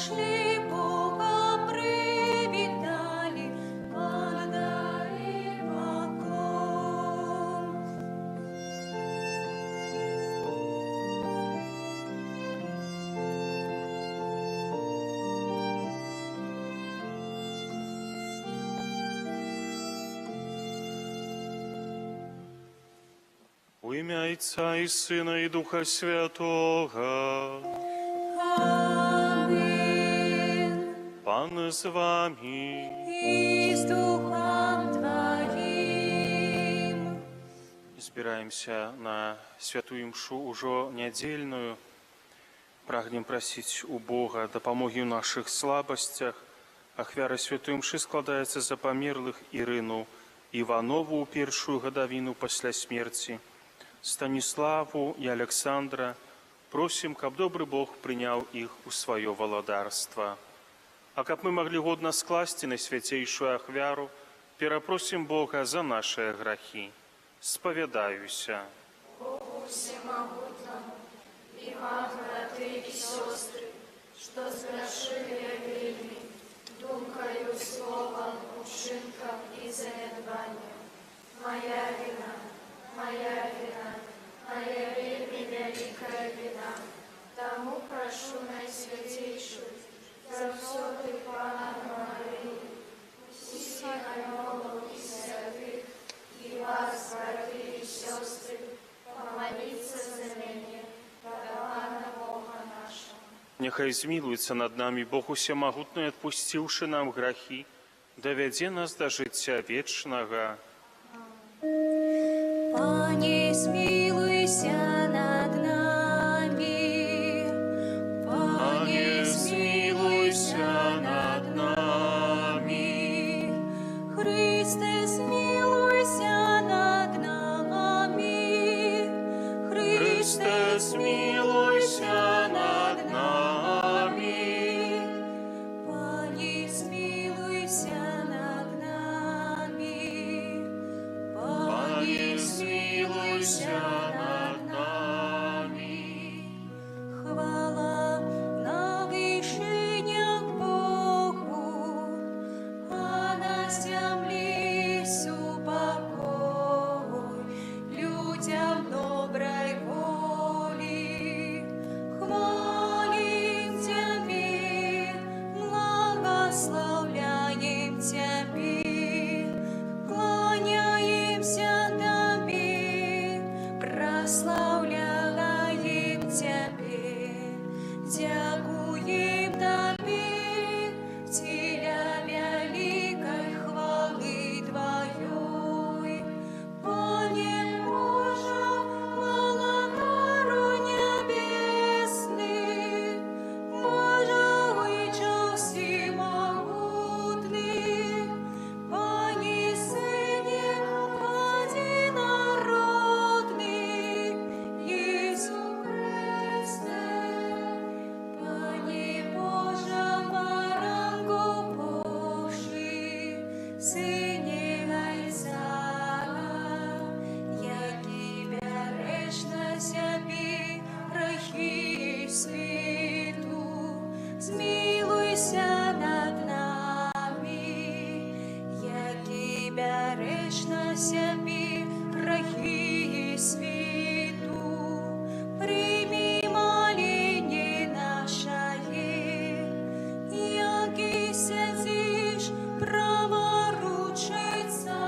пришли, Бога привитали, отдали поклон. У ім'я Отця і Сина, і Духа Святого. Аминь. Пан з вами. И с Духом Твоим. Збираемся на святую мшу ужо нядзельную. Прагнем прасіць у Бога дапамогі ў нашых слабасцях. Ахвяра святой мшы складаецца за памерлых Ірыну Іванову ў першую гадавіну пасля смерці, Станіславу і Александра. Просім, каб добры Бог прыняў іх у сваё валадарства. А каб мы маглі годна скласці на свяцейшую ахвяру, перапросім Бога за нашыя грахі. Спавядаюся. Богу всемогутному, и вам, браты и сестры, что сгрешили я вельми, думкою, словом, учинком и занедбанием. Моя вина, моя вина, моя вельми великая вина. Тому прошу Найсвятейшую, за все ты Пана Марию, всех анголов и святых, и вас, браты и сестры, помолиться за меня, Пана Бога нашего. Няхай змілуецца над намі Бог усемагутны, адпусціўшы нам грахі, давядзе нас да жыцця вечнага. Пане, смилуйся над нами. Пане, смилуйся над нами. Христе, смилуйся над нами. Христе, смилуйся над нами. Пане, смилуйся над нами. Пане, смилуйся над нами. Хвала на вышинях Богу, а на земле упокой людям доброй воли. Хвалим Тебе, благословляем Тебе, кланяемся Тебе, прославляем Тебе, дякуем Тебе, Теля великой хвалы Твоей. Пане Боже, владыко небесный, Боже, Отче всемогутный, Пане Сыне одинородный, Иисус Христе, Пане Боже, баранку Божий, Сыне Исаака, який береш на себе грехи світу, змилуйся над нами, який береш на себе грехи світу, прийми моління нашої, який сидиш праворучиця,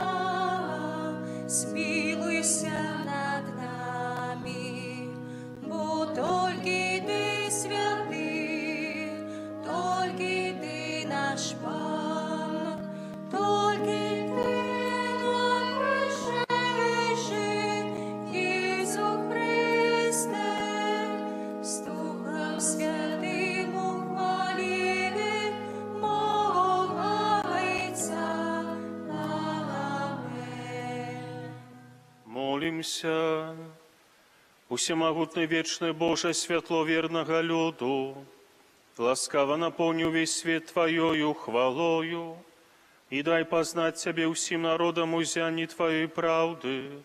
смилуйся над нами, бо тільки ти святий, тільки ти наш Пан, тільки ти найвищий, Ісус Христе, з Духом Святим у хвалі мого Отця. Аминь. Молимся. Усемагутны вечны Боже, святло верного люду, ласкаво наполни весь свет Твоею хвалою, и дай познать Тебе всем народам узяни Твоей правды,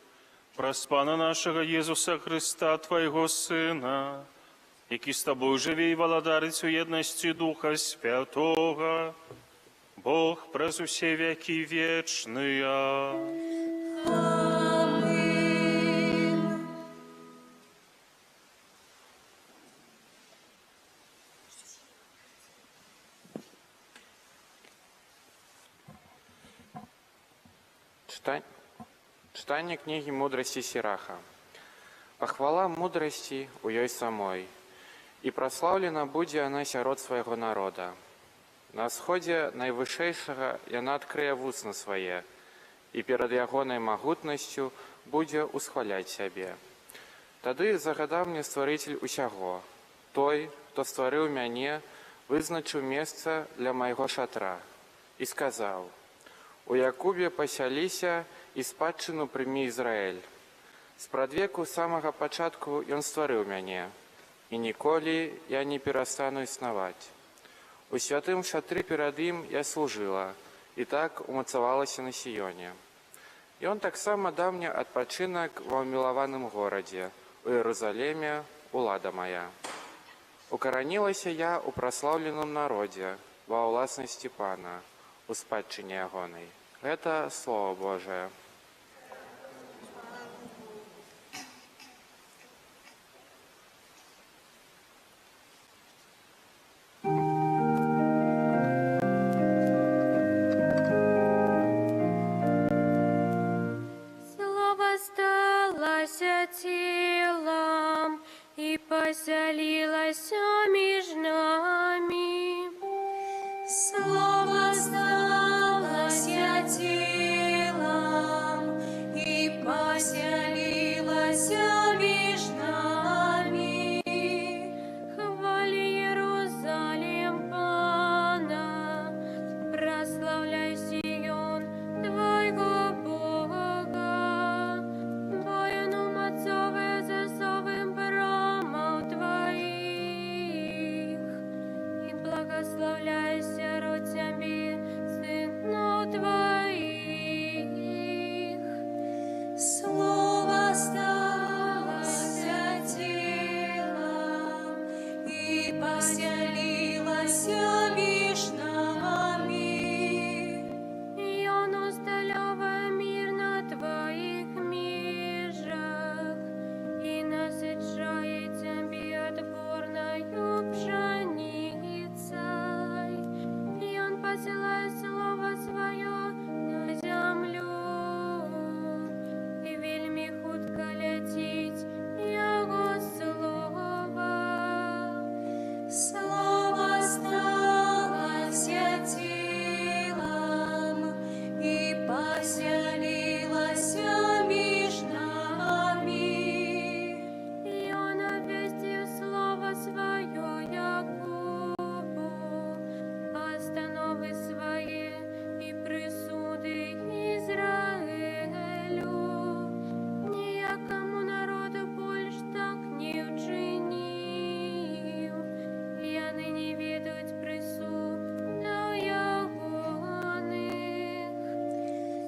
праз Пана нашего Иисуса Христа, Твоего Сына, які з тобою жыве і валадарыць у еднасці Духа Святога, Бог праз усе векі вечныя. Амин. Читание книги мудрости Сираха. Похвала мудрости у ёй самой, и прославлена будзе она сярод свайго народа. На сходе найвышэйшага яна адкрые вусна свае, і перад ягонай магутнасцю будзе усхваляць сябе. Тады загадаў мне стварыцель усяго. Той, хто стварыў мяне, вызначыў месца для майго шатра і сказаў: у Якубе пасяліся і спадчыну прымі Ізраэль. Спрадвеку самага пачатку ён стварыў мяне, і ніколі я не перастану існаваць. У святым шатры перад ім я служыла, і так умацавалася на Сіёне. Ён таксама даў мне адпачынак ва ўмілаваным горадзе, у Іерусаліме, улада мая. Укаранілася я ў праслаўленым народзе, ва ўласнасці Пана, у спадчыне ягонай. Гэта Слово Божие. Слово сталося тілом і поселилося між нами. Слово сталося тілом і поселилося між нами. Хвали Єрусалим Пана, прославляй Сион Твоего Бога, воину мацове засовым брамов Твоих, и благословляйся род Тебе, сынов Твоих. Слово сталося тілом і поселилося між нами. И он усталёва мир на Твоих межах, и насыщает Тебе отборною пшеницей. И он посылает Слово Свое на землю, и вельми хутко летить Его Слово. Слово сталося тілом і поселилося між нами. И он обвестил Слово Свое Якубу, постановы Свои и присуды Израилю. Ніякому народу больш так не вчинив, яны не ведуть присудов ягоних.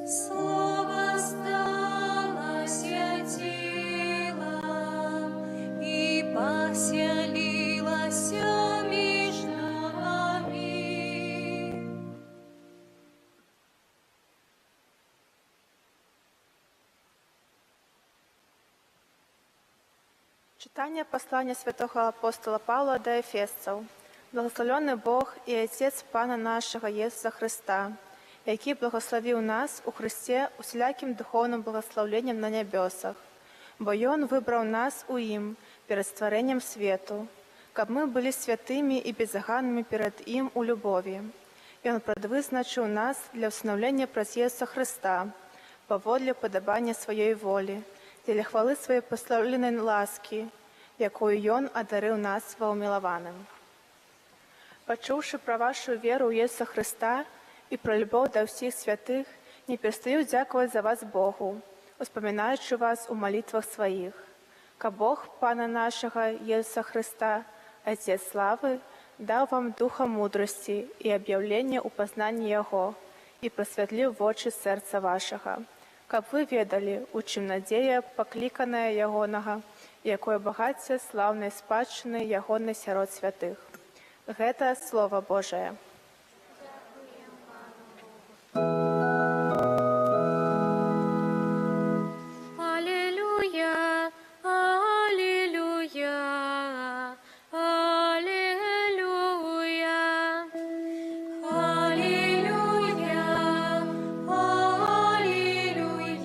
Слово сталося тілом і поселилося між нами. Читание послания святого апостола Павла до Ефесцев. Благословенный Бог и Отец Пана нашего Иисуса Христа, який благословил нас у Христе усіляким духовным благословением на небесах, бо Он выбрал нас у Им перед створением свету, как мы были святыми и безоганными перед Им у любови. И Он предвызначил нас для усыновления праз Иисуса Христа, поводле подобания Своей воли, для хвалы Своей прославленной ласки, якою Он одарил нас во умилованным. Почувши про вашу веру у Иисуса Христа и про любовь до всех святых, не перестаю дякувати за вас Богу, вспоминаючи вас у молитвах своих. Ка Бог Пана нашего Иисуса Христа, Отец славы, дал вам духа мудрости и объявление у познания Его, и просветлил в очи сердца вашего, как вы ведали, у чим надея покликаная Ягоного, якое багацце слаўнай спадчыны ягонай сярод святых. Гэта Слова Божае. Аллилуйя, аллилуйя, аллилуйя. Аллилуйя, аллилуйя, аллилуйя.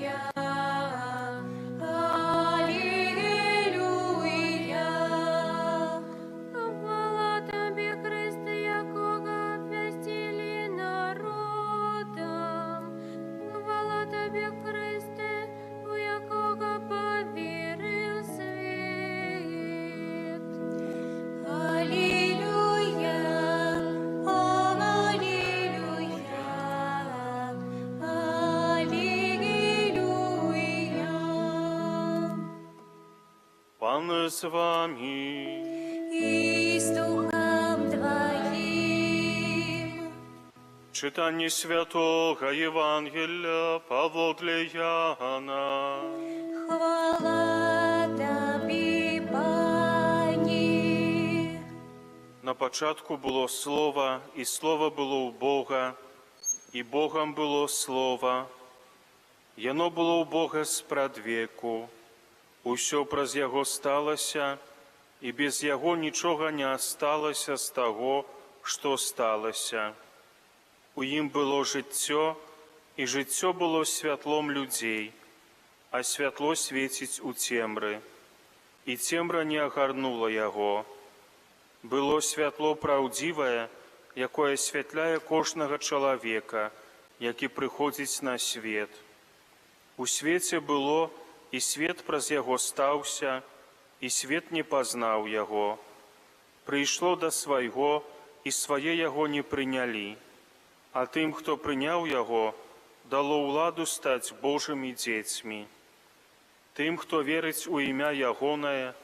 Хвала Тобі, Христе, якого обвестили народам. Хвала Тобі, Христе, у якого повірив світ. Аллилуйя, аллилуйя, аллилуйя. Пан з вами. И с Духом Твоим. Читание Святого Евангелия поводле Иоанна. Хвала Тобі, Пані. На початку було Слово, і Слово було у Бога, і Богом було Слово. Яно було у Бога спрадвеку. Усё праз Яго сталася, і без Яго нічога не асталася з таго, што сталася. У ім было жыццё, і жыццё было святлом людзей, а святло свеціць у цемры, і цемра не агарнула яго. Было святло праўдзівае, якое асвятляе кожнага чалавека, які прыходзіць на свет. У свеце было, і свет праз яго стаўся, і свет не пазнаў яго. Прыйшло да свайго, і свае яго не прынялі. А тым, хто прыняў яго, дало ўладу стаць Божымі дзецьмі. Тым, хто верыць у імя ягонае,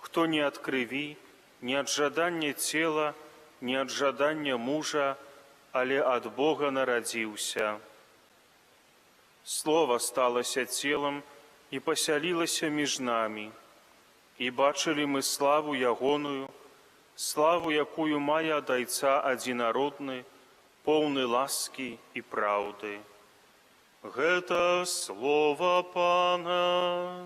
хто не ад крыві, не ад жадання цела, не ад жадання мужа, але ад Бога нарадзіўся. Слова сталася целам і пасялілася між намі. І бачылі мы славу ягоную, славу, якую мае ад Айца адзінародны, поўны ласкі і праўды. Гэта Слова Пана.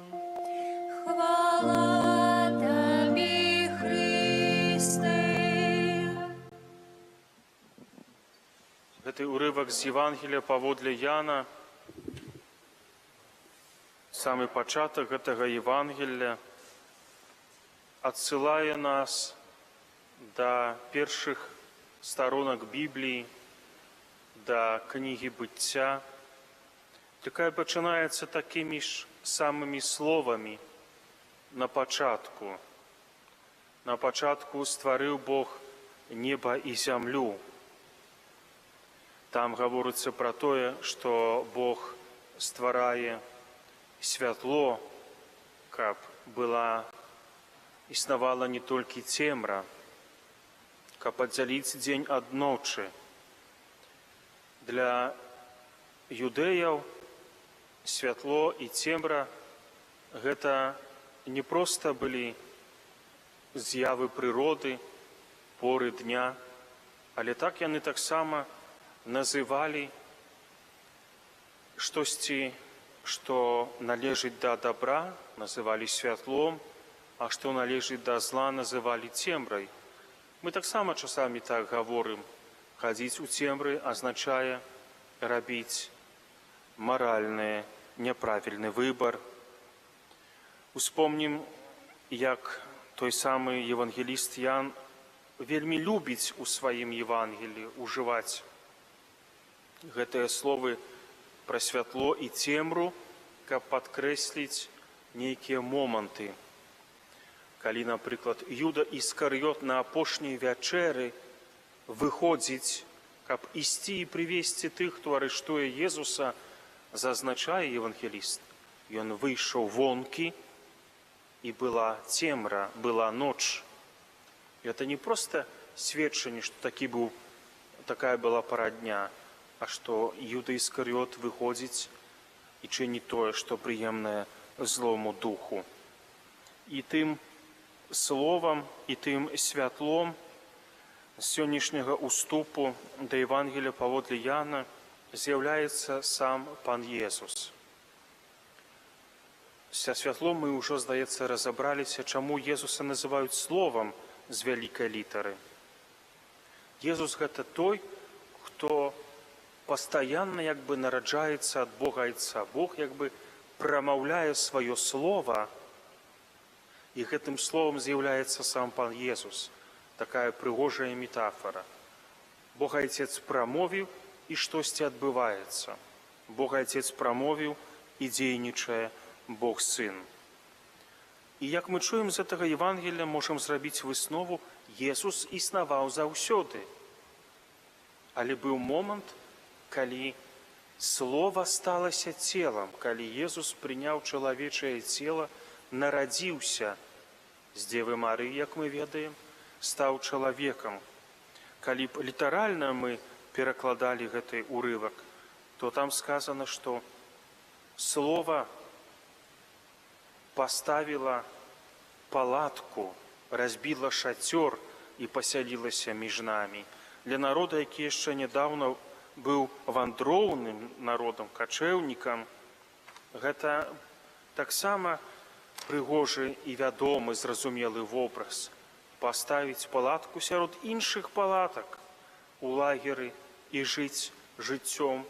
Хвала Тобі, Христе. Гэты урывак з Евангелія паводле Яна, самы пачатак гэтага Евангелія, адсылае нас да першых старонак Бібліі, да кнігі быцця, якая пачынаецца такімі ж самымі словамі на пачатку. На пачатку стварыў Бог неба і зямлю. Там гаворыцца пра тое, што Бог стварае святло, каб існавала не толькі цемра, каб аддзяліць дзень ад ночы. Для юдэяў святло і цемра гэта не проста былі з'явы прыроды, поры дня, але так яны таксама называлі штосьці, што належыць да добра, называлі святлом, а што належыць да зла, называлі цемрай. Мы таксама часамі так гаворым. Хадзіць у цемры азначае рабіць маральны, няправільны выбар. Успомнім, як той самы евангеліст Ян вельмі любіць у сваім Евангеліі ужываць гэтыя словы пра святло і цемру, каб падкрэсліць нейкія моманты. Калі, напрыклад, Юда Іскарыёт на апошняй вячэры выходзіць, каб ісці і прывесці тых, хто арыштуе Езуса, зазначае евангеліст. Ён выйшаў вонкі, і была цемра, была ноч. І гэта не проста сведчанне, што такая была пара дня, а што Юда Іскарыёт выходзіць і чыніць тое, што прыемнае злому духу. І тым словам, і тым святлом сённяшняга уступу да Евангелія паводле Яна з'яўляецца сам Пан Езус. Са святлом мы ўжо, здаецца, разабраліся, чаму Езуса называюць словам з вялікай літары. Езус – гэта той, хто пастаянна як бы нараджаецца ад Бога Айца. Бог як бы прамаўляе сваё слова, і гэтым словам з'яўляецца сам Пан Езус. Такая прыгожая метафора. Бог Айцец прамовіў, і штосьці адбываецца. Бог Айцец прамовіў, і дзейнічае Бог Сын. І як мы чуем з гэтага Евангелія, можам зрабіць выснову: Езус існаваў заўсёды. Але быў момант, калі Слова сталася целам, калі Езус прыняў чалавечае цела, нарадзіўся з Дзевы Марыі, як мы ведаем, стаў чалавекам. Калі б літаральна мы перакладалі гэты урывак, то там сказано, што Слова паставіла палатку, разбіла шацёр і пасялілася між намі. Для народа, які яшчэ нядаўна быў вандроўным народам, качэўнікам, гэта таксама прыгожы і вядомы, зразумелы вобраз. Паставіць палатку сярод іншых палатак у лагеры і жыць жыццём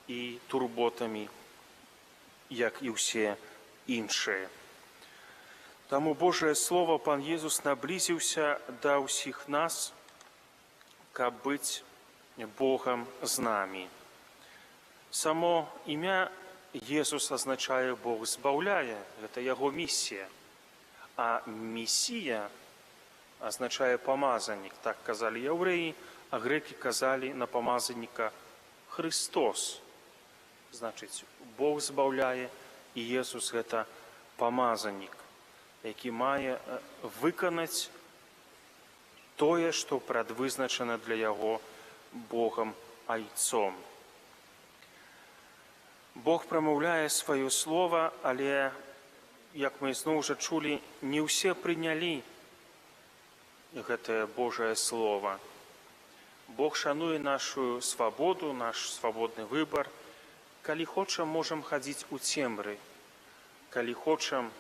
і турботамі, як і ўсе іншыя. Таму Божае Слово, Пан Езус наблізіўся да ўсіх нас, каб быць Богам з намі. Само імя Езус азначае Бог збаўляе, гэта яго місія. А месія азначае памазаннік, так казалі яўрэі, а грэкі казалі на памазанніка Христос. Значыць, Бог збаўляе, і Езус гэта памазаннік, які мае выканаць тое, што прадвызначана для яго Богам Айцом. Бог прамаўляе сваё слова, але, як мы зноў жа чулі, не ўсе прынялі гэтае Божае Слово. Бог шануе нашу свабоду, наш свабодны выбар. Калі хочам, можам хадзіць у цемры. Калі хочам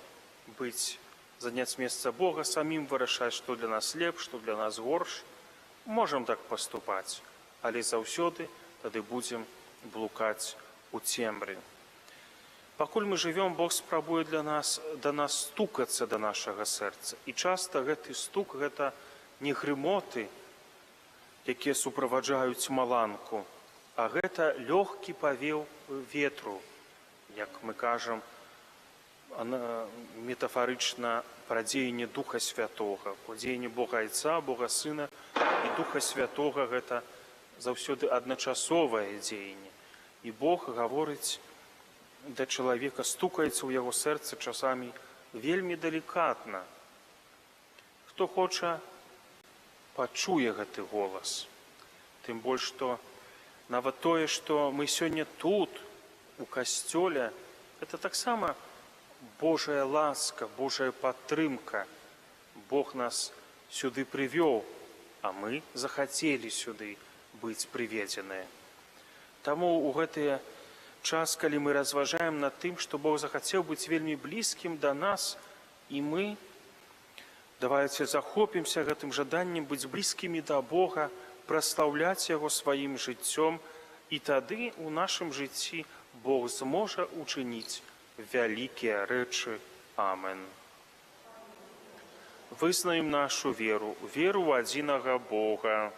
заняць месца Бога, самім вырашаць, што для нас лепш, што для нас горш, можам так паступаць, але заўсёды тады будзем блукаць у цемры. Пакуль мы жывём, Бог спрабуе да нас стукацца да нашага сэрца. І часта гэты стук – гэта не грымоты, якія суправаджаюць маланку, а гэта лёгкі павеў ветру, як мы кажам, метафарычна пра дзеянне Духа Святога. Дзеянне Бога Айца, Бога Сына і Духа Святога – гэта заўсёды адначасовае дзеянне. І Бог гаворыць да чалавека, стукаецца ў яго сэрца часамі вельмі далікатна. Хто хоча, пачуе гэты голас. Тым больш, што нават тое, што мы сёння тут, у касцёле, гэта таксама Божая ласка, Божая падтрымка. Бог нас сюды прывёў, а мы захацелі сюды быць прыведзеныя. Таму ў гэты час, калі мы разважаем над тым, што Бог захацеў быць вельмі блізкім да нас, і мы, давайце захопімся гэтым жаданнем быць блізкімі да Бога, праслаўляць Яго сваім жыццём, і тады ў нашым жыцці Бог зможа учыніць вялікія рэчы. Амен. Вызнаем нашу веру, веру ў адзінага Бога.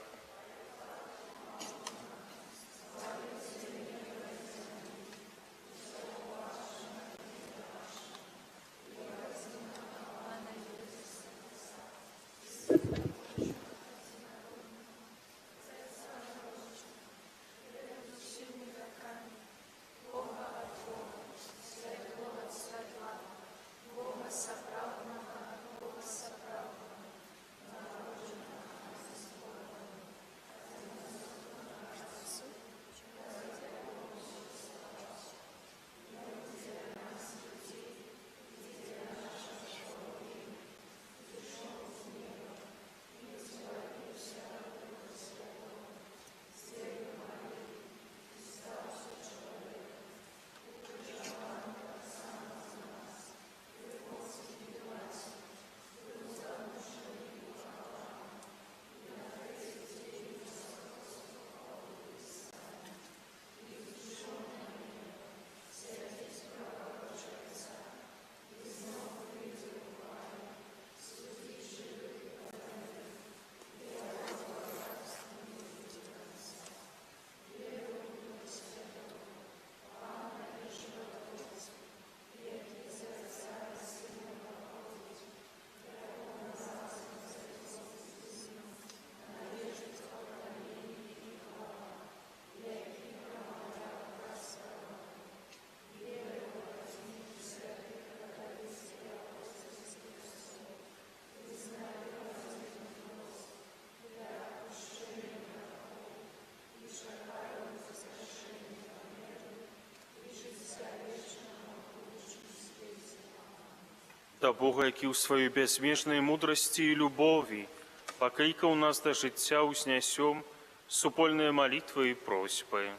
Да Бога, які ў сваёй бязмежнай мудрасці і любові паклікаў нас да жыцця, узнясём супольныя малітвы і просьбы.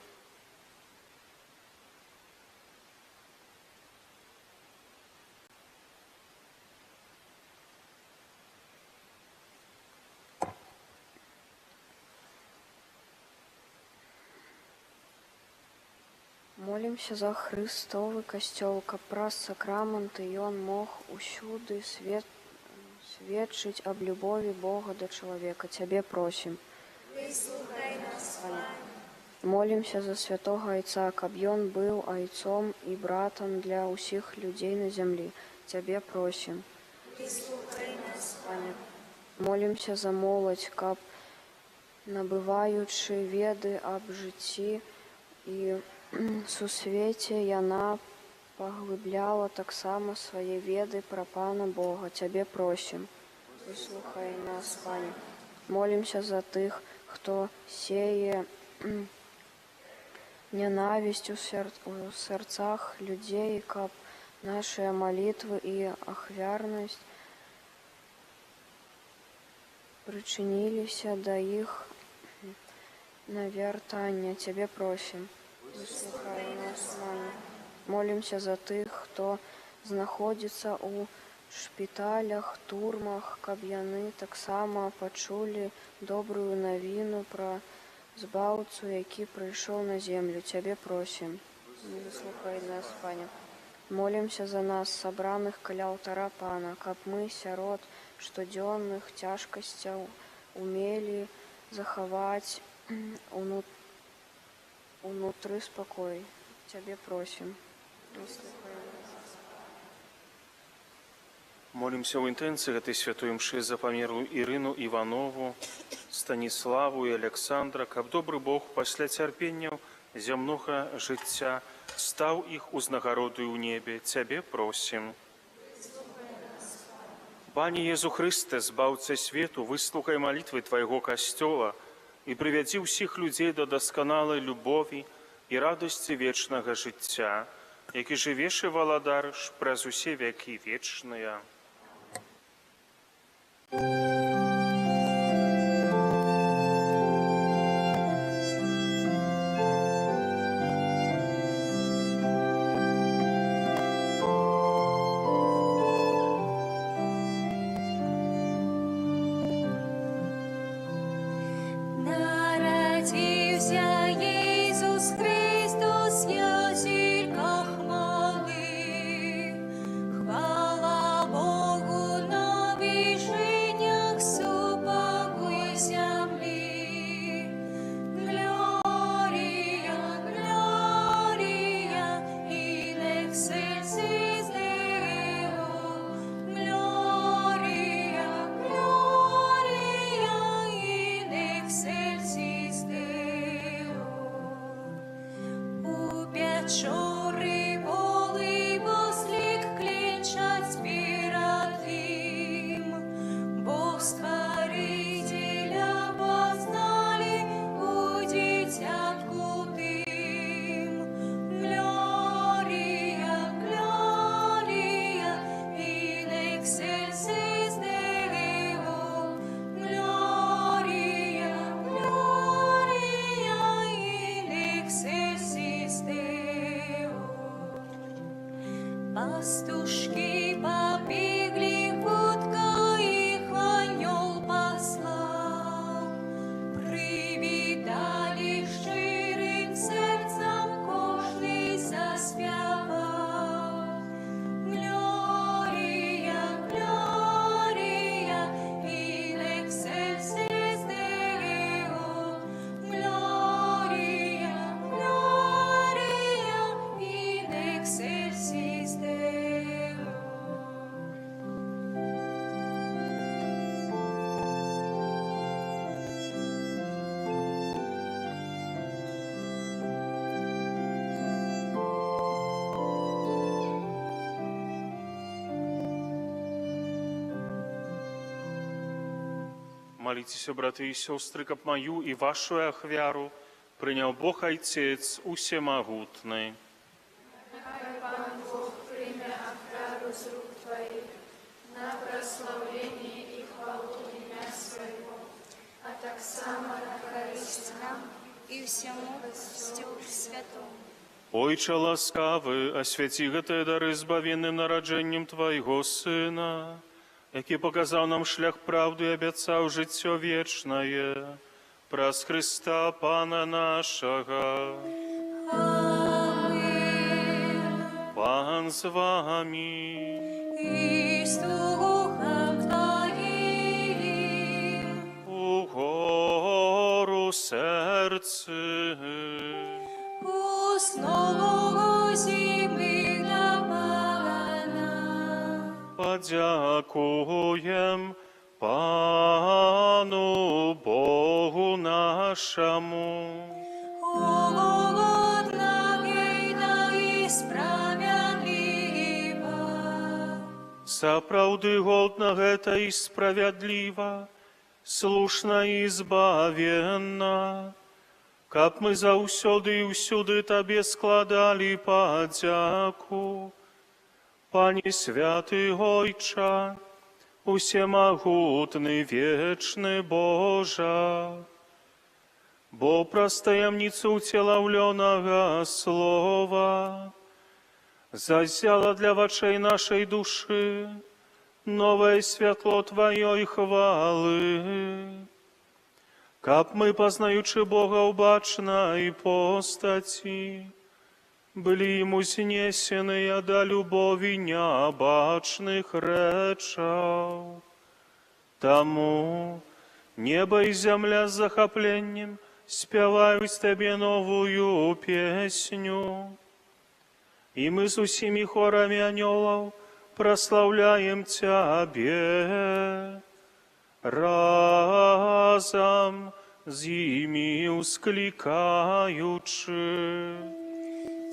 Молімся за Христовы касцёл, каб праз сакраманты ён мог усюды сведчыць аб любові Бога да чалавека. Цябе просім. Выслухай нас, Молімся за святога Айца, каб ён быў айцом і братам для ўсіх людзей на зямлі. Цябе просім. выслухай нас, Молімся за моладзь, каб, набываючы веды аб жыцці і сусвеце, яна паглыбляла таксама свае веды пра Пана Бога. Цябе просім. Выслухай нас, Пане. Молімся за тых, хто сее нянавісць у сэрцах людзей, каб нашыя малітвы і ахвярнасць прычыніліся да іх навяртання. Цябе просім. Выслухай нас, Пане. Молімся за тых, хто знаходзіцца ў шпіталях, турмах, каб яны таксама пачулі добрую навіну пра збаўцу, які прыйшоў на землю. Цябе просім. Выслухай нас, Пане. Молімся за нас, сабраных каля алтара Пана, каб мы сярод штодзённых цяжкасцяў умелі захаваць унутры спакой. Цябе просім. Выслухай нас. Молімся ў інтэнцыі гэтай святой мшы за памерлую Ірыну Іванову, Станіславу і Александра, каб добры Бог пасля цярпенняў зямнога жыцця стаў іх узнагародаю ў небе. Цябе просім. Пане Езу Хрысте, збаўца свету, выслухай малітвы Твайго касцёла і прывядзі ўсіх людзей да дасканалай любові і радасці вечнага жыцця, які жывеш і валадарыш праз усе векі вечныя. Народився Ісус Христос, я зірка хвали. Хвала Богу на вишенях супокой земли. Глорія, глорія, in excelsis Deo. Глорія, глорія, in excelsis Deo. Упечори воли послік клінчать перед Ним. Бог Створителя познали у дитятку тим. Глорія, глорія, in excelsis Deo. Глорія, глорія, in excelsis Deo. Пастушки побегли, хутко их анёл послал. Привітали щирим серцем, кожний заспівав. Глорія, глорія, in excelsis Deo. Глорія, глорія, in excelsis Deo. Молитесь, браты и сестры, каб мою и вашу ахвяру прыняў Бог Айцец усемагутны. прославление и хвалу имя Своего, а так само на корысть нам и всему Степу Святому. Ойче ласкавы, освяти гэтыя дары збавенным нараджэннем Твайго Сына, які показаў нам шлях правды і абяцаў жыццё вечнае, праз Христа Пана нашага. Аминь. Пан з вами. И с Духом Твоим. Угору серце. Основу зими напалана. Подякуем Пану Богу нашему. Угодно ей да и справедливо. Сапраўды годна гэта і справядліва, слушна і збавенна, каб мы заўсёды і ўсюды Табе складалі падзяку. Пане святы Ойча, усемагутны вечны Божа, бо праз таямніцу ўцелаўлёнага слова зазяла для вачэй нашай душы новае святло Тваёй хвалы, каб мы, пазнаючы Бога ў бачнай постаці, былі ім узнесеныя да любові нябачных рэчаў. Таму неба і зямля з захапленнем спяваюць Табе новую песню, і мы з усімі хорамі анёлаў праслаўляем Цябе, разам з імі усклікаючы.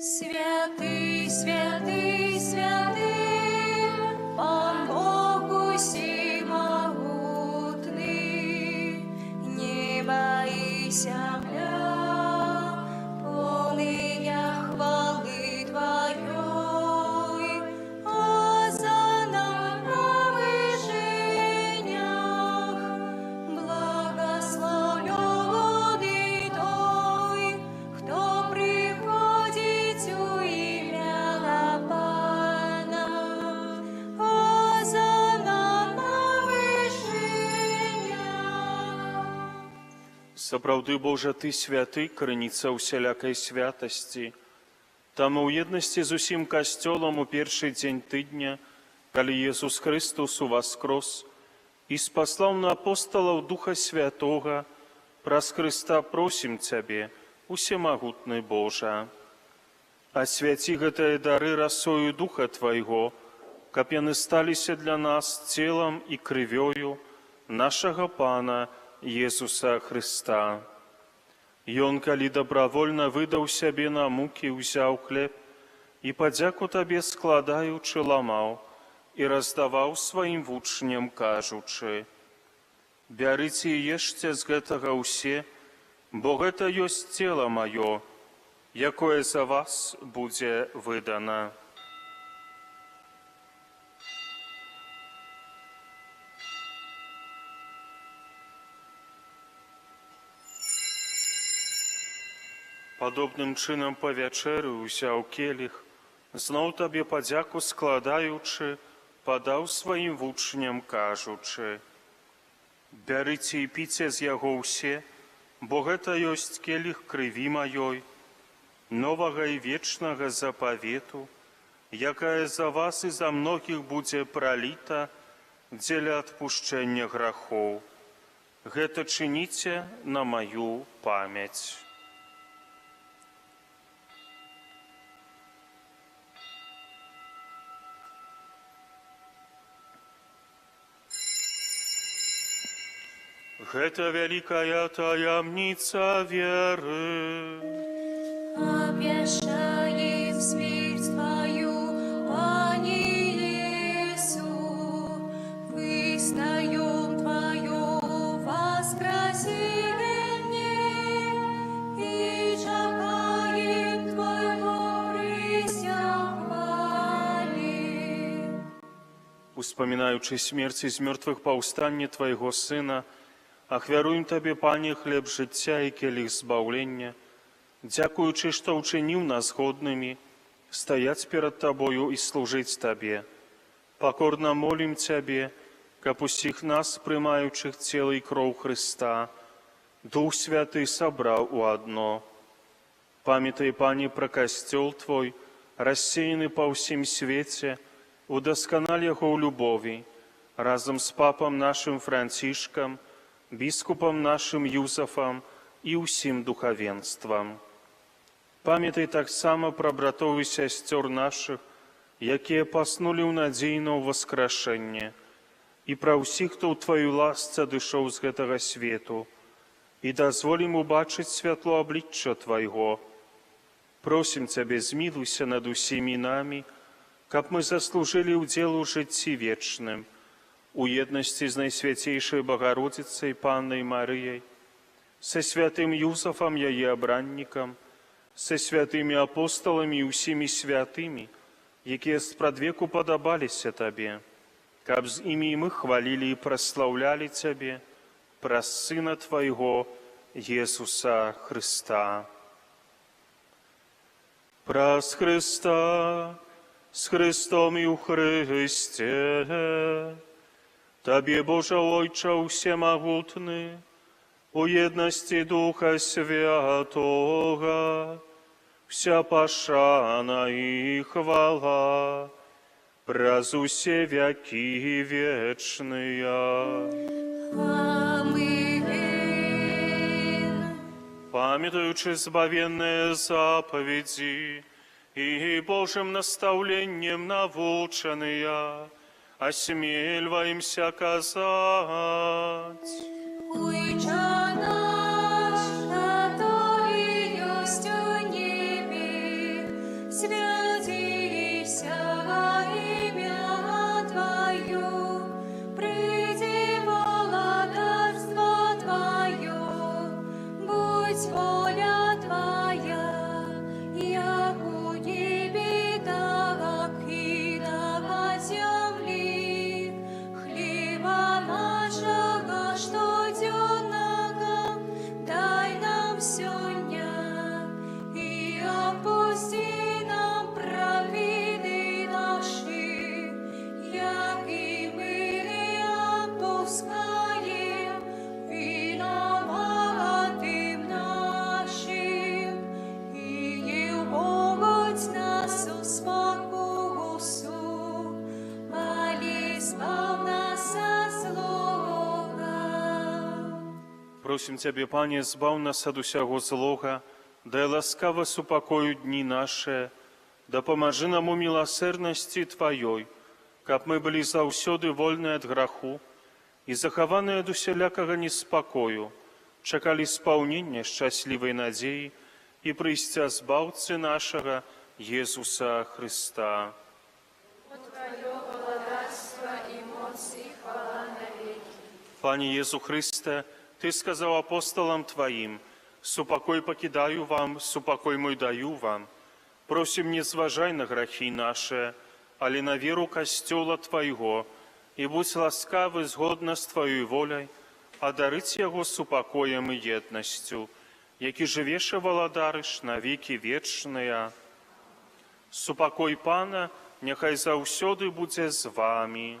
Святый, святый, святый, Пан Бог усемогутный, небо и земля, полные хвалы Твоей, Осанна на вышинях, благословлённый той, кто приходит у имя Пана. Осанна на вышинях. Сапраўды, Божа, Ты святы, крыніца усялякай святасці. Таму ў еднасці з усім касцёлам у першы дзень тыдня, калі Езус Христус уваскрос і спаслаў на апосталаў Духа Святога, праз Христа просім Цябе, усемагутны Божа. Асвяці гэтыя дары расою Духа Твайго, каб яны сталіся для нас целам і крывёю нашага Пана Езуса Христа. Ён, калі добравольна выдаў сябе на мукі, узяў хлеб і падзяку Табе складаючы ламаў і раздаваў сваім вучням, кажучы: «Бярыце і ешце з гэтага ўсе, бо гэта ёсць цела маё, якое за вас будзе выдана». Падобным чынам па вячэры ўзяў келіх, зноў Табе падзяку складаючы, падаў сваім вучням, кажучы: «Бярыце і піце з яго ўсе, бо гэта ёсць келіх крыві маёй, новага і вечнага запавету, якая за вас і за многіх будзе праліта дзеля адпушчэння грахоў. Гэта чыніце на маю памяць». Гэта вялікая таямніца веры. Обещаем смерть Твою, Пане Иису, вызнаем Твое воскресение и чекаем Твоего присягания. Успоминаючи смерць і з мертвых паўстанне Твайго Сына, ахвяруем Табе, Пане, хлеб жыцця і келіх збаўлення, дзякуючы, што ўчыніў нас годнымі стаяць перад Табою і служыць Табе. Покорно молім Цябе, каб усіх нас, прымаючых цела і кроў Христа, Дух Святы сабраў у адно. Памятай, Пане, пра касцёл Твой, рассеяны па ўсім свеце, удасканаль яго ў любові, разам з папам нашым Францішкам, біскупам нашым Юзафам і ўсім духавенствам. Памятай таксама пра братоў і сясцёр нашых, якія паснулі ў надзеі на ўваскрашэнне, і пра ўсіх, хто ў Тваёй ласцы адышоў з гэтага свету, і дазволім убачыць святло аблічча Твайго. Просім Цябе, змілуйся над усімі намі, каб мы заслужылі ўдзел у жыцці вечным, у еднасці з Найсвяцейшай Багародзіцай Паннай Марыяй, са святым Юзафам, яе абраннікам, са святымі апосталамі і ўсімі святымі, якія спрадвеку падабаліся Табе, каб з імі мы хвалілі і праслаўлялі Цябе праз Сына Твайго, Jesúsa Христа. Праз Христа, с Христом і у Христе, Табе, Боже Ойче усемогутний, у єдності Духа Святого, вся пошана і хвала, праз усе веки вечные. Памятуючи збавенные заповеди и Божьим наставлением наученные, осмеливаемся казать. Отче наш, который есть в небе, святися имя Твое, приди владарство Твое, будь воля Твоя, як у небе, так и на земле. Хлеба нашего штоденного дай нам сегодня, и отпусти нам провины наши, як и мы отпускаем виноватым нашим, и не вводь нас в спокусу, али избав нас от злого. Просім Цябе, Пане, збаў нас ад усяго злога, дай ласкава супакою дні наше, дапамажы нам у міласэрнасці Тваёй, каб мы былі заўсёды вольныя ад граху і захаваныя ад усялякага неспакою, чакалі спаўнення шчаслівай надзеі і прыйсця збаўцы нашага Jesúsa Христа. Пане Єсу Христе, Ти сказав апостолам Твоїм: «Супокой покидаю вам, супокой мой даю вам». Просим, не зважай на грехи наши, али на веру костела Твоего, и будь ласкавы згодно с Твоей волей, одарить его супокоем и едностью, які живеше владариш на веки вечные. Супокой Пана нехай заўсёды будзе з вами.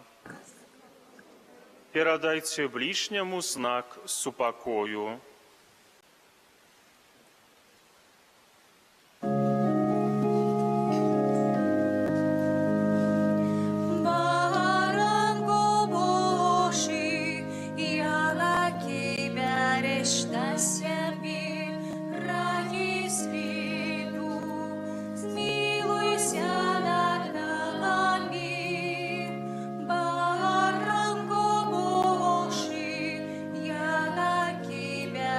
Перадайте ближнему знак супокою. Баранко Божий, я Тебя решта себе, ради світу, змилуйся над нами. Баранко Божий, я Тебя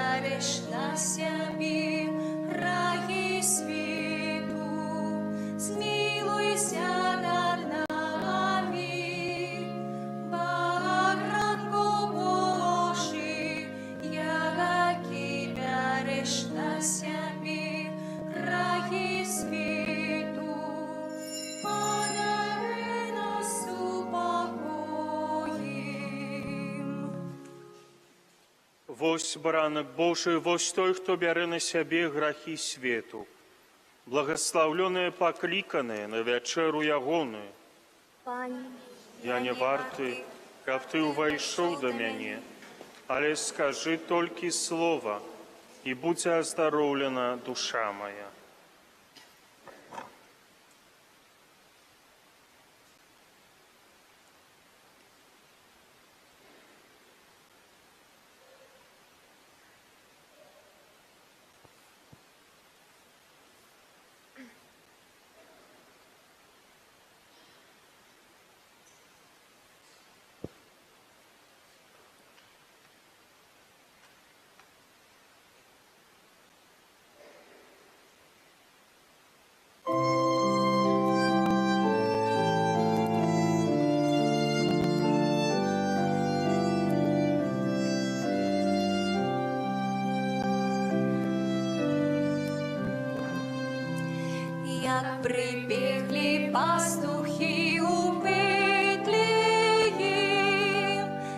Вось баранак Божий, вось той, хто бярэ на сябе грахі свету. Благословленные покликанные на вечеру ягоную. Пані, Я не варты, каб ты увайшоў да мяне, але скажи толькі слова, і будзе аздароўлена душа моя. як прибігли пастухи у Вифлеєм,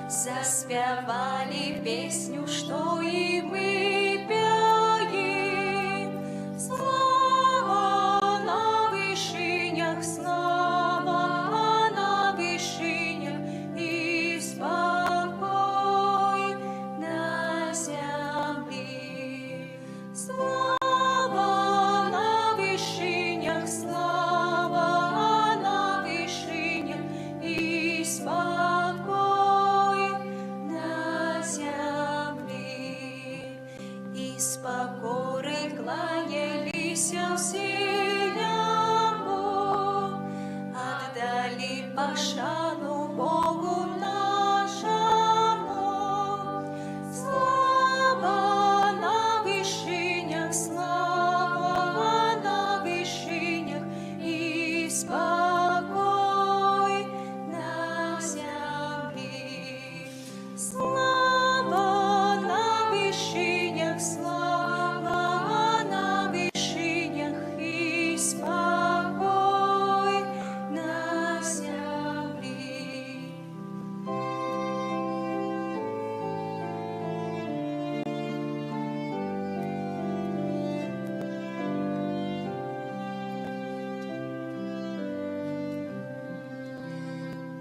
заспівали пісню, що і ми п'ємо. Слава на вишинях, слава на вишинях, і спокій на землі. Слава на вишинях, слава на вишинях, і спокій на землі. І з покори кланялися всі йому, отдали пошану Богу нашому. Слава на вишинях, слава на вишинях, і спокій на землі. Слава на вишинях, слава на вишинях, і спокій на землі.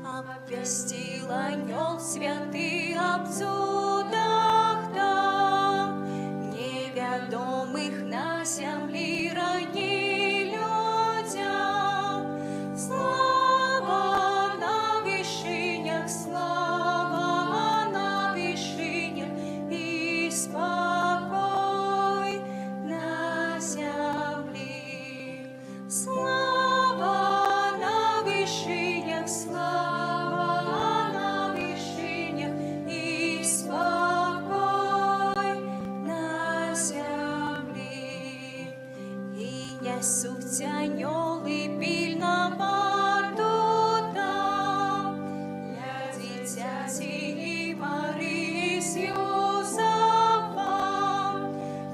Обвестил анёл святый об чудах там, неведомых на земле ранее людям. Слава на вишинях, слава на вишинях, и спокой на земле. Слава на вишинях, слава на вишинях, и спокой на землі. І несуть аньоли пільно варту там, для дитяті Марії з Йосифом.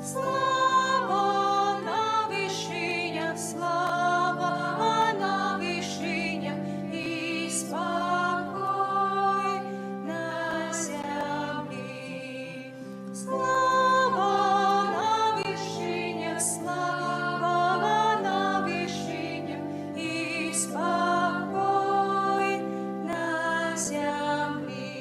Слава на вишинях, слава на вишинях, і спокій на землі. Слава на вишинях, слава на вишинях, і спокій на землі.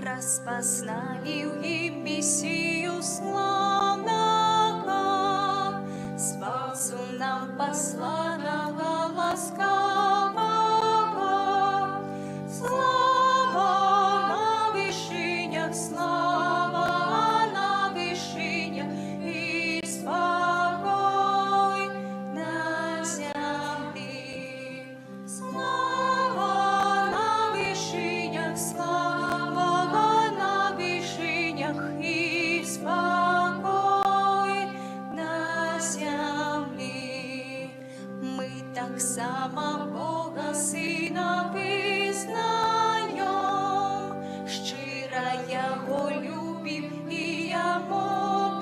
Распознали в нім Месію славного, спасу нам посланого ласкавого. Слава на вишинях, слава на вишинях, і спокій на землі. Слава на вишинях, слава на вишинях, і спокій на землі. Ми так само Бога Сина визнаємо, щиро Його любим і Йому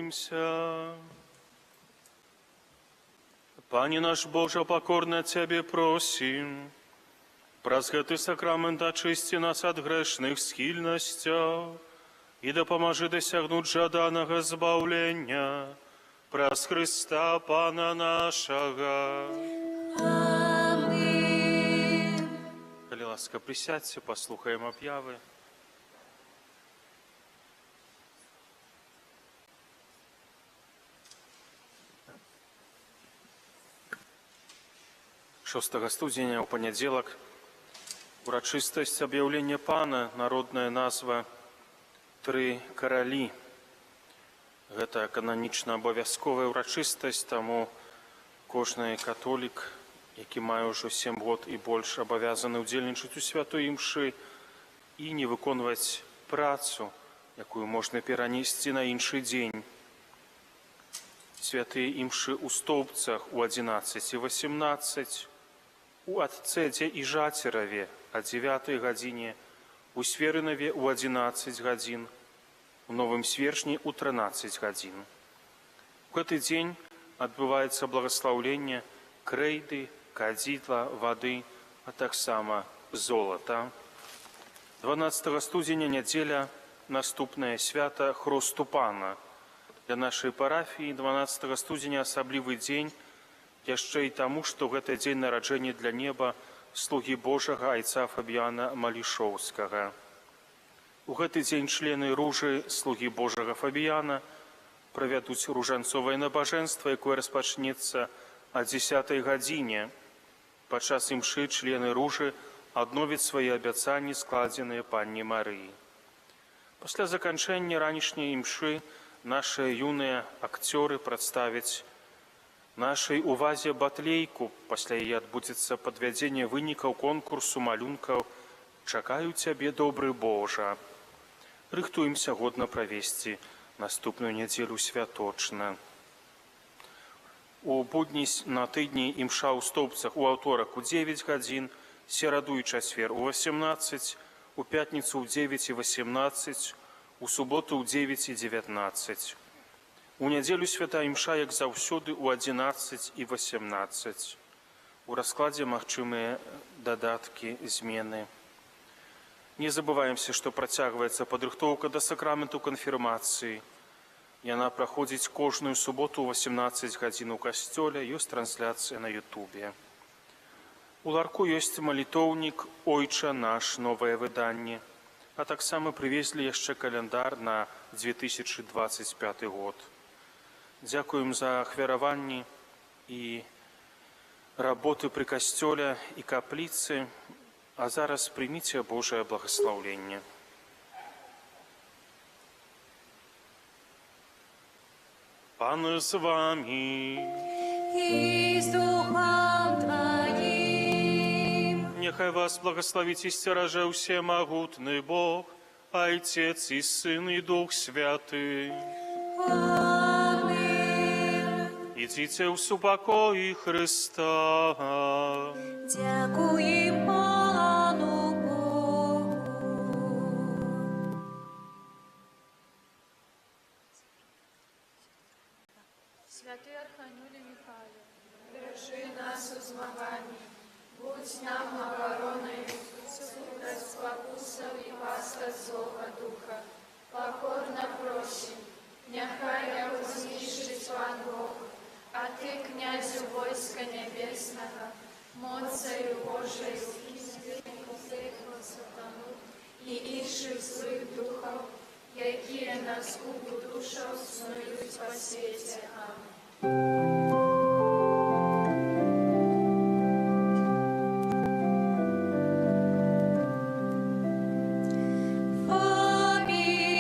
Помолимся. Пане наш Боже, покорно Тебе просим, праз гэты сакрамент ачысці нас ад грэшных схільнасцяў і дапамажы дасягнуць жаданага збаўлення праз Христа Пана нашага. Амин. Калі ласка, присядьте, послухаем об'яви. Шостага студзеня ў панядзелак урачыстасць аб'яўлення Пана, народная назва «Тры каралі». Гэта кананічна абавязковая ўрачыстасць, таму кожны католік, які мае ўжо 7 год і больш, абавязаны ўдзельнічаць у святой імшы і не выконваць працу, якую можна перанесці на іншы дзень. Святыя імшы ў Стоўбцах у 11 і 18, у Адцэце і Жацераве о 9 гадзіне, у Сверынаве у 11 гадзін, у Новым Сверчні у 13 гадзін. У гэты дзень адбываецца благаслаўленне крэйды, кадзітла, вады, а таксама золата. 12 студзеня, нядзеля, наступнае свята Хросту Пана. Для нашай парафіі 12 студзеня асаблівы дзень, яшчэ і таму, што гэта дзень нараджэння для неба слугі Божага айца Фабіяна Малішоўскага. У гэты дзень члены ружы слугі Божага Фабіяна правядуць ружанцовае набажэнства, якое распачнецца о 10 гадзіне. Падчас імшы члены ружы адновяць свае абяцанні, складзеныя Панне Марыі. Пасля заканчэння ранішняй імшы нашыя юныя акцёры прадставяць нашай увазе батлейку. Пасля яе адбудзецца падвядзенне вынікаў конкурсу малюнкаў «Чакаю цябе, добры Божа». Рыхтуемся годна правесці наступную нядзелю святочна. У будні на тыдні імша ў Стоўбцах у аўторак у 9 гадзін, сераду і чацвер у 18, у пятніцу ў 9 і 18, у суботу ў 9 і 19. У нядзелю святая імша, як заўсёды, у 11 і 18. У раскладзе магчымыя дадаткі, змены. Не забываемся, што працягваецца падрыхтоўка да сакраменту канфірмацыі. Яна праходзіць кожную суботу ў 18 гадзін у касцёле, ёсць трансляцыя на Ютубе. У ларку ёсць малітоўнік «Ойча наш», новае выданне, а таксама прывезлі яшчэ каляндар на 2025 год. Дзякуем за ахвяраванні і работы пры касцёле і капліцы, а зараз прыміце Божае благаслаўленне. Пан з вами. И с Духом Твоим. Нехай вас благословить и стероже всемогутный Бог, Отец и Сын и Дух Святый. Амин. Идите в супокой Христа. Дякуем Пану Богу. Святий Архангеле Михайле, Держи нас у змаганні, будь нам обороною, слухай спокусов і паска злого духа. Покорно просим, нехай його знищить Пан Бог, а ти, князю войска небесного, моцею Божою, злого сатану і інших злих духов, які на скупу душу снують по світі. Амінь.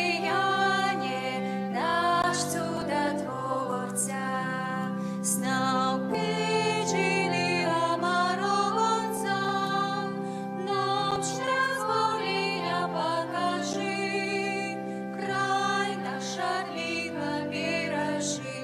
Фабіяне, наш чудотворця, знав причини оморонця, нам шлях збавлення покажи, край наш от лиха бережи.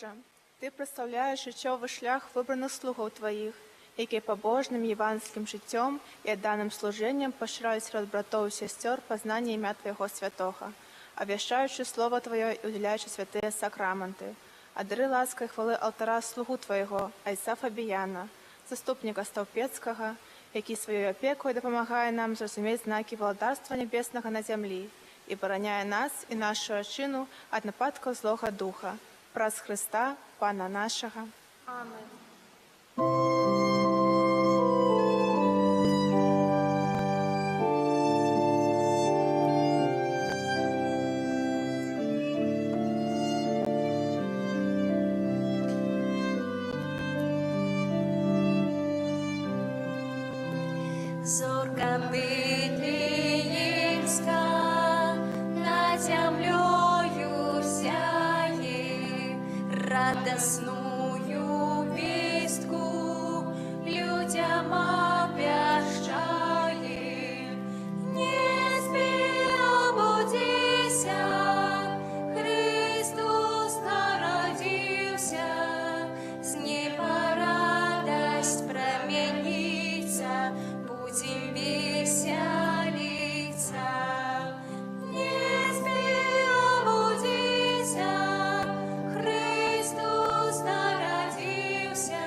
Боже, Ти представляєш життєвий шлях вибраних слугов Твоїх, які побожним євангельським життям і даним служінням поширяють серед братов і сестер познання ім'я Твоєго святого, обвіщаючи Слово Твоє і уділяючи святые сакраменти. Одари лаской хвали алтара слугу Твоєго, Айса Фабіяна, заступника Стовпецького, який своєю опікою допомагає нам зрозуміти знаки володарства небесного на землі і бороняє нас і нашу общину від нападків злого духа. Праз Христа, Пана нашого. Amen. Зорка Вифлеемска над землею сяє, радостную вестку людям обвещает. Не спи, обудися, Христос народился, с неба радость променится, будем веселиться. Не спи, обудися, Христос народился,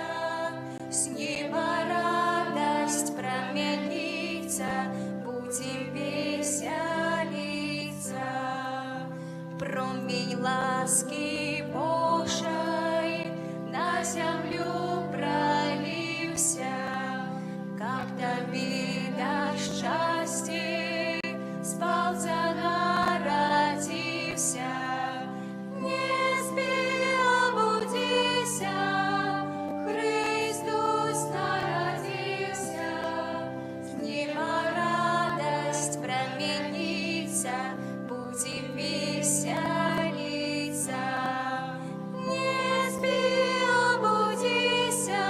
с неба радость променится, будем веселиться. Промень ласки Божией на землю пролився, как Давида счастье сползя народился. Не спи, обудися, Христос народился, с неба радость променится, будем веселиться. Не спи, обудися,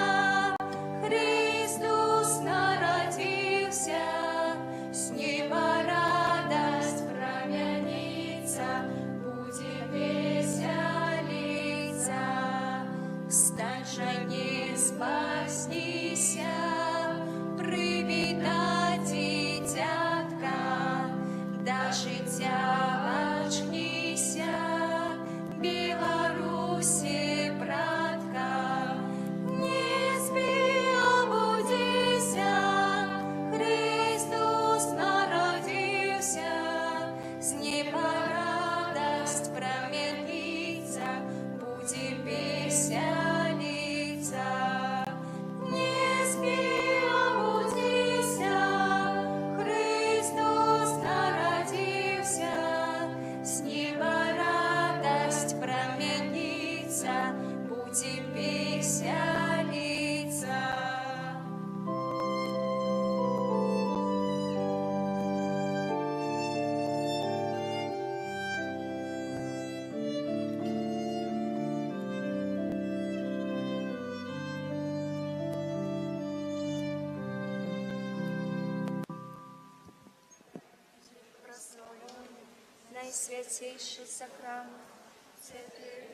Христос народился, с неба радость променится, будем веселиться. Встань же, не спаснися, привітать дитятка, до життя очнися, Білорусі, братка. Не спи, обудися, Христос народился, с неба радость променится, будем веселиться. Не спи, обудися, Христос народился, с неба радость променится, будем веселиться. Прославляем наисвятейший сакрамент, святые